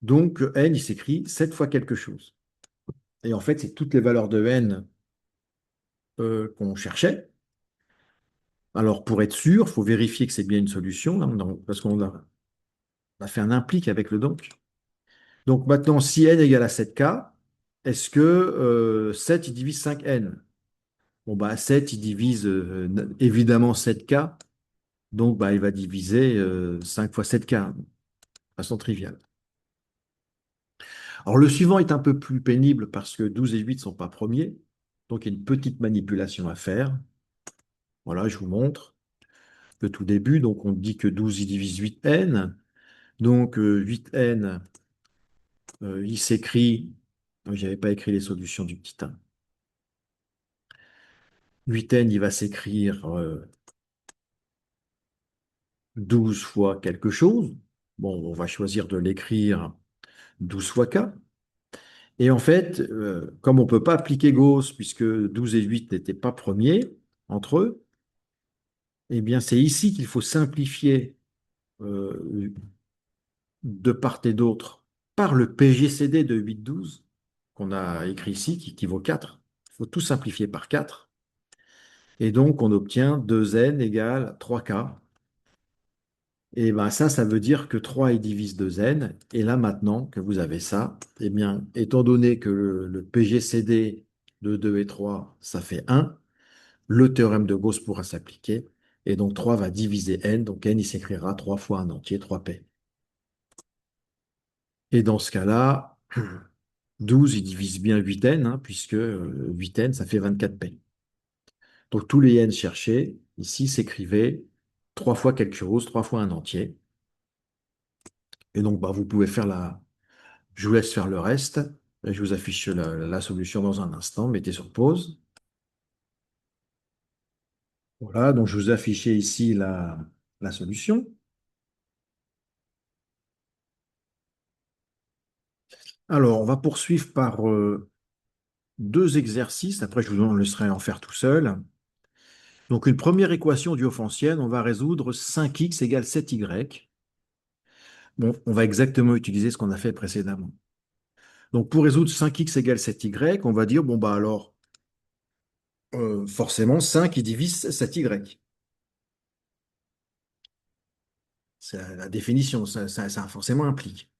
Donc, n, il s'écrit 7 fois quelque chose. Et en fait, c'est toutes les valeurs de n qu'on cherchait. Alors, pour être sûr, il faut vérifier que c'est bien une solution, là, parce qu'on a fait un implique avec le donc. Donc maintenant, si n égale à 7k, est-ce que 7 il divise 5n? Bon, bah 7 il divise évidemment 7k, donc bah, il va diviser 5 fois 7k, de façon triviale. Alors le suivant est un peu plus pénible parce que 12 et 8 ne sont pas premiers, donc il y a une petite manipulation à faire. Voilà, je vous montre le tout début. Donc on dit que 12 il divise 8n, donc 8n, il s'écrit, je n'avais pas écrit les solutions du petit 1. 8n, il va s'écrire 12 fois quelque chose. Bon, on va choisir de l'écrire 12 fois k. Et en fait, comme on ne peut pas appliquer Gauss, puisque 12 et 8 n'étaient pas premiers entre eux, eh bien, c'est ici qu'il faut simplifier euh, de part et d'autre par le PGCD de 8,12 qu'on a écrit ici, qui vaut 4. Il faut tout simplifier par 4. Et donc, on obtient 2n égale 3k. Et ben ça veut dire que 3 est divise 2n. Et là, maintenant que vous avez ça, eh bien, étant donné que le PGCD de 2 et 3, ça fait 1, le théorème de Gauss pourra s'appliquer. Et donc, 3 va diviser n. Donc, n, il s'écrira 3 fois un entier, 3p. Et dans ce cas-là, 12, il divise bien 8n, hein, puisque 8n, ça fait 24p. Donc, tous les n cherchés, ici, s'écrivaient 3 fois quelque chose, 3 fois un entier. Et donc, bah, vous pouvez faire la. Je vous laisse faire le reste. Et je vous affiche la solution dans un instant. Mettez sur pause. Voilà, donc je vous ai affiché ici la solution. Alors, on va poursuivre par deux exercices. Après, je vous laisserai en faire tout seul. Donc, une première équation diophantienne, on va résoudre 5x égale 7y. Bon, on va exactement utiliser ce qu'on a fait précédemment. Donc, pour résoudre 5x égale 7y, on va dire, bon, bah alors, forcément, 5 il divise 7y. C'est la définition, ça forcément implique.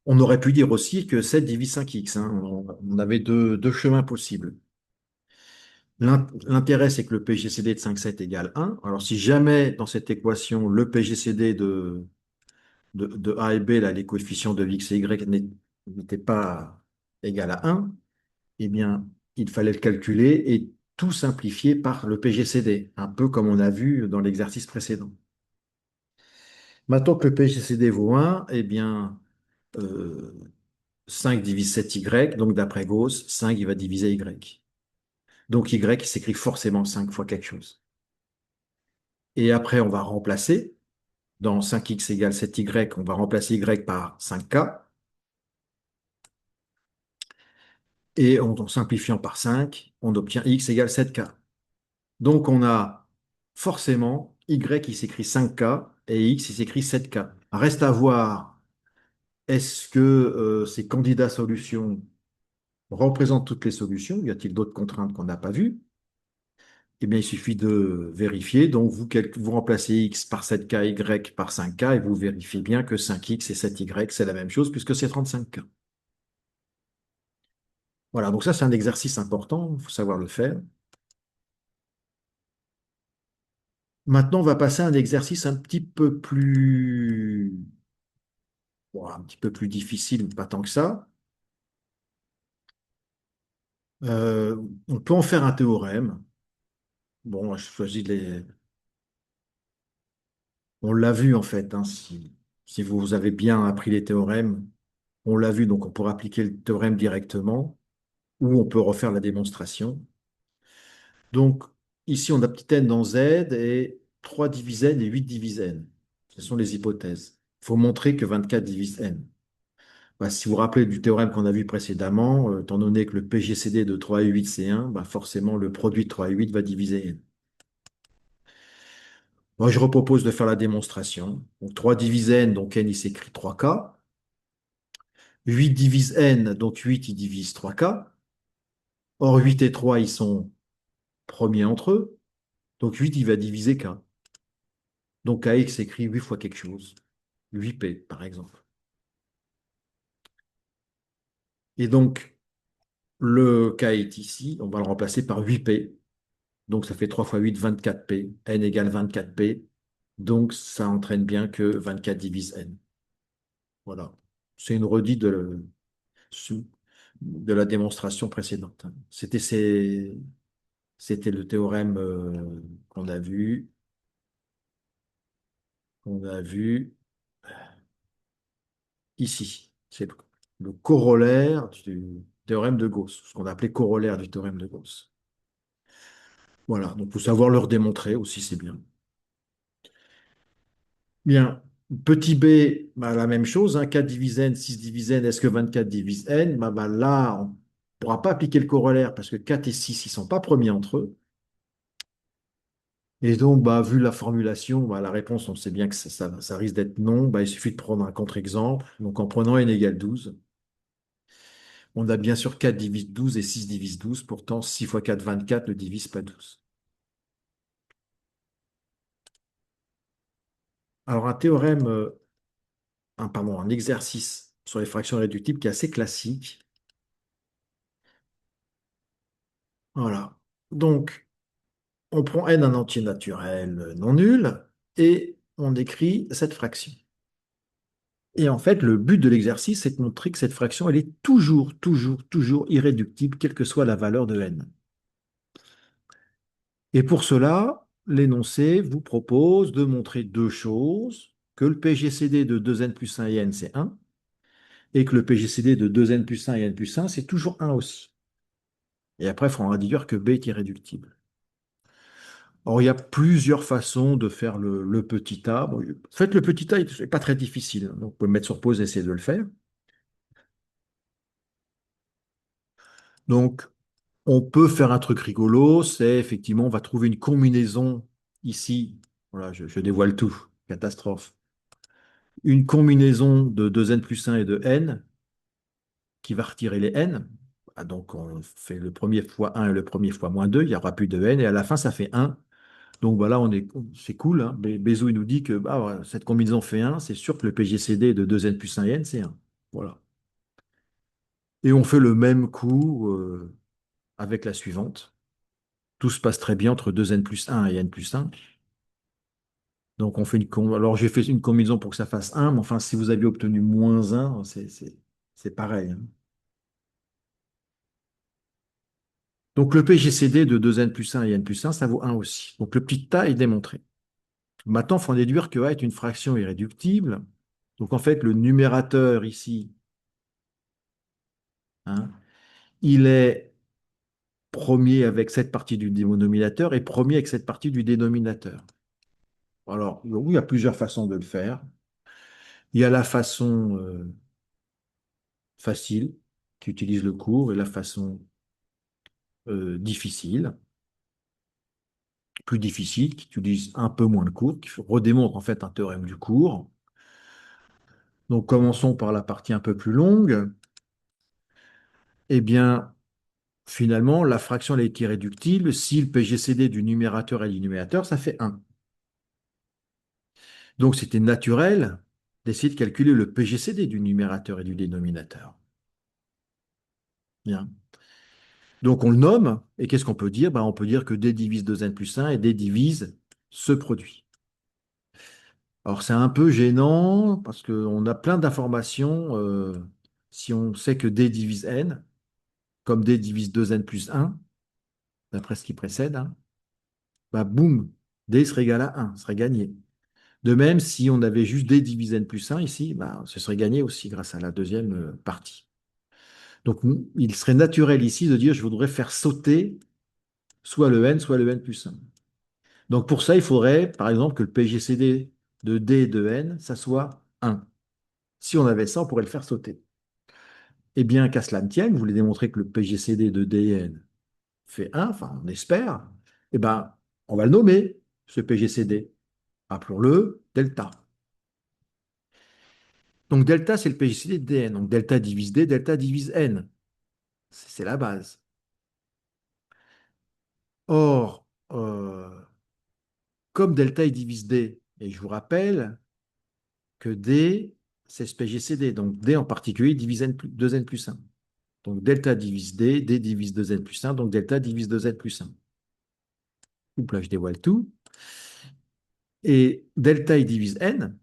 On aurait pu dire aussi que 7 divise 5x, hein. On avait deux chemins possibles. L'intérêt, c'est que le PGCD de 5,7 égale 1. Alors, si jamais dans cette équation, le PGCD de A et B, là, les coefficients de x et y n'étaient pas égal à 1, eh bien, il fallait le calculer et tout simplifier par le PGCD, un peu comme on a vu dans l'exercice précédent. Maintenant que le PGCD vaut 1, eh bien, euh, 5 divise 7y, donc d'après Gauss, 5 il va diviser y. Donc y il s'écrit forcément 5 fois quelque chose. Et après, on va remplacer. Dans 5x égale 7y, on va remplacer y par 5k. Et en simplifiant par 5, on obtient x égale 7k. Donc on a forcément y qui s'écrit 5k et x qui s'écrit 7k. Reste à voir, est-ce que ces candidats solutions représentent toutes les solutions? Y a-t-il d'autres contraintes qu'on n'a pas vues? Eh bien, il suffit de vérifier. Donc, vous remplacez x par 7k, y par 5k, et vous vérifiez bien que 5x et 7y, c'est la même chose, puisque c'est 35k. Voilà, donc ça, c'est un exercice important, il faut savoir le faire. Maintenant, on va passer à un exercice un petit peu plus, bon, un petit peu plus difficile, mais pas tant que ça. Euh, on peut en faire un théorème. Bon, je choisis On l'a vu, en fait, hein, si vous avez bien appris les théorèmes, on l'a vu, donc on pourra appliquer le théorème directement, ou on peut refaire la démonstration. Donc, ici, on a petit n dans z et 3 divise n et 8 divise n. Ce sont les hypothèses. Il faut montrer que 24 divise n. Bah, si vous vous rappelez du théorème qu'on a vu précédemment, étant donné que le PGCD de 3 et 8 c'est 1, bah forcément le produit de 3 et 8 va diviser n. Moi, je repropose de faire la démonstration. Donc 3 divise n, donc n il s'écrit 3k. 8 divise n, donc 8 il divise 3k. Or 8 et 3 ils sont premiers entre eux. Donc 8 il va diviser k. Donc AX écrit 8 fois quelque chose. 8P, par exemple. Et donc, le K est ici. On va le remplacer par 8P. Donc, ça fait 3 fois 8, 24P. N égale 24P. Donc, ça entraîne bien que 24 divise N. Voilà. C'est une redite de la démonstration précédente, hein. C'était le théorème qu'on a vu ici. C'est le corollaire du théorème de Gauss, ce qu'on a appelé corollaire du théorème de Gauss. Voilà, donc il faut savoir leur démontrer aussi, c'est bien. Bien, petit b, bah, la même chose, hein, 4 divise n, 6 divise n, est-ce que 24 divise n? Bah, là, on ne pourra pas appliquer le corollaire parce que 4 et 6, ils ne sont pas premiers entre eux. Et donc, bah, vu la formulation, bah, la réponse, on sait bien que ça risque d'être non. Bah, il suffit de prendre un contre-exemple. Donc, en prenant n égale 12, on a bien sûr 4 divise 12 et 6 divise 12. Pourtant, 6 fois 4, 24 ne divise pas 12. Alors, un théorème, pardon, un exercice sur les fractions irréductibles qui est assez classique. Voilà. Donc, on prend n un entier naturel non nul et on écrit cette fraction. Et en fait, le but de l'exercice, c'est de montrer que cette fraction, elle est toujours, toujours, toujours irréductible, quelle que soit la valeur de n. Et pour cela, l'énoncé vous propose de montrer deux choses, que le PGCD de 2n plus 1 et n, c'est 1, et que le PGCD de 2n plus 1 et n plus 1, c'est toujours 1 aussi. Et après, il faudra dire que b est irréductible. Or, il y a plusieurs façons de faire le petit a. Bon, faites le petit a, il n'est pas très difficile. Donc, vous pouvez le mettre sur pause et essayer de le faire. Donc, on peut faire un truc rigolo, c'est effectivement, on va trouver une combinaison ici. Voilà, je dévoile tout. Catastrophe. Une combinaison de 2n plus 1 et de n qui va retirer les n. Ah, donc, on fait le premier fois 1 et le premier fois moins 2. Il n'y aura plus de n. Et à la fin, ça fait 1. Donc voilà, c'est cool, hein. Bézou, il nous dit que bah, voilà, cette combinaison fait 1, c'est sûr que le PGCD de 2n plus 1 n, c'est 1. Voilà. Et on fait le même coup avec la suivante. Tout se passe très bien entre 2n plus 1 et n plus 1. Donc on fait alors j'ai fait une combinaison pour que ça fasse 1, mais enfin si vous aviez obtenu moins 1, c'est pareil, hein. Donc le PGCD de 2n plus 1 et n plus 1, ça vaut 1 aussi. Donc le petit a est démontré. Maintenant, il faut en déduire que a est une fraction irréductible. Donc en fait, le numérateur ici, hein, il est premier avec cette partie du dénominateur et premier avec cette partie du dénominateur. Alors, oui, il y a plusieurs façons de le faire. Il y a la façon facile, qui utilise le cours, et la façon difficile, plus difficile, qui utilise un peu moins le cours, qui redémontre en fait un théorème du cours. Donc, commençons par la partie un peu plus longue. Eh bien, finalement, la fraction elle est irréductible si le PGCD du numérateur et du dénominateur, ça fait 1. Donc, c'était naturel d'essayer de calculer le PGCD du numérateur et du dénominateur. Bien. Donc, on le nomme, et qu'est-ce qu'on peut dire? Ben, on peut dire que D divise 2n plus 1 et D divise ce produit. Alors, c'est un peu gênant parce qu'on a plein d'informations. Si on sait que D divise n, comme D divise 2n plus 1, d'après ce qui précède, hein, bah, boum, D serait égal à 1, serait gagné. De même, si on avait juste D divise n plus 1 ici, bah, ce serait gagné aussi grâce à la deuxième partie. Donc, il serait naturel ici de dire je voudrais faire sauter soit le n plus 1. Donc, pour ça, il faudrait, par exemple, que le PGCD de D et de n, ça soit 1. Si on avait ça, on pourrait le faire sauter. Eh bien, qu'à cela ne tienne, vous voulez démontrer que le PGCD de D et n fait 1, enfin, on espère, eh bien, on va le nommer, ce PGCD. Appelons-le delta. Donc, delta, c'est le PGCD de dn. Donc, delta divise D, delta divise n. C'est la base. Or, comme delta est divise D, et je vous rappelle que D, c'est ce PGCD, donc D en particulier divise 2n plus 1. Donc delta divise D, D divise 2n plus 1, donc delta divise 2n plus 1. Oups, là, je dévoile tout. Et delta, il divise n,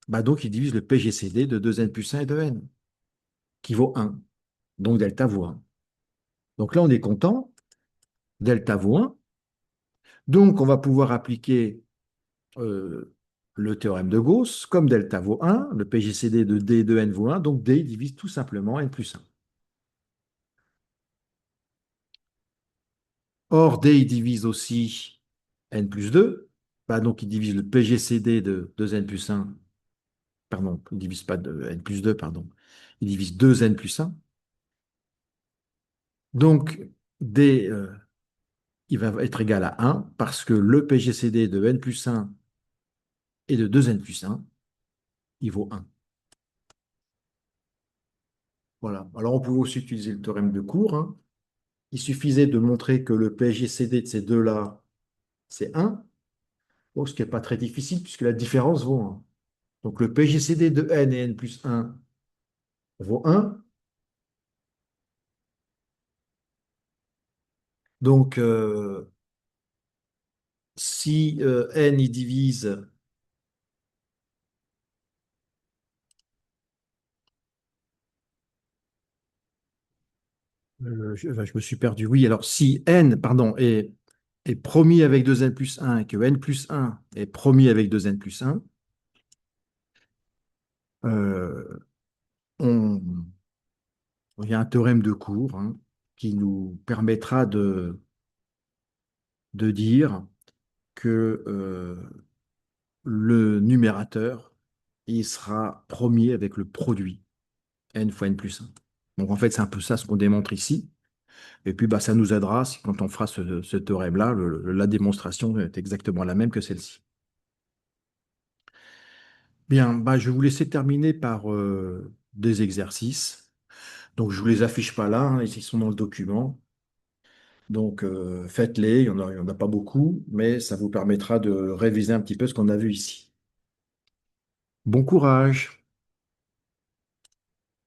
bah donc il divise le PGCD de 2n plus 1 et de n, qui vaut 1. Donc delta vaut 1. Donc là, on est content. Delta vaut 1. Donc, on va pouvoir appliquer euh, le théorème de Gauss. Comme delta vaut 1, le PGCD de D de n vaut 1, donc D divise tout simplement n plus 1. Or, D, il divise aussi n plus 2. Bah, donc, il divise le PGCD de 2n plus 1. Pardon, il ne divise pas de n plus 2, pardon. Il divise 2n plus 1. Donc, D, il va être égal à 1 parce que le PGCD de n plus 1 et de 2n plus 1, il vaut 1. Voilà. Alors, on pouvait aussi utiliser le théorème de Cour, hein. Il suffisait de montrer que le PGCD de ces deux-là, c'est 1. Bon, ce qui n'est pas très difficile puisque la différence vaut 1. Donc, le PGCD de n et n plus 1 vaut 1. Donc, si n y divise, je me suis perdu. Oui, alors si n, pardon, est promis avec 2n plus 1 et que n plus 1 est promis avec 2n plus 1, euh, on, il y a un théorème de Cour, hein, qui nous permettra de dire que le numérateur, il sera premier avec le produit n fois n plus 1. Donc en fait, c'est un peu ça ce qu'on démontre ici. Et puis bah, ça nous aidera quand on fera ce théorème-là. La démonstration est exactement la même que celle-ci. Bien, bah, je vais vous laisser terminer par des exercices. Donc je ne vous les affiche pas là, hein, ils sont dans le document. Donc faites-les, il y en a pas beaucoup, mais ça vous permettra de réviser un petit peu ce qu'on a vu ici. Bon courage!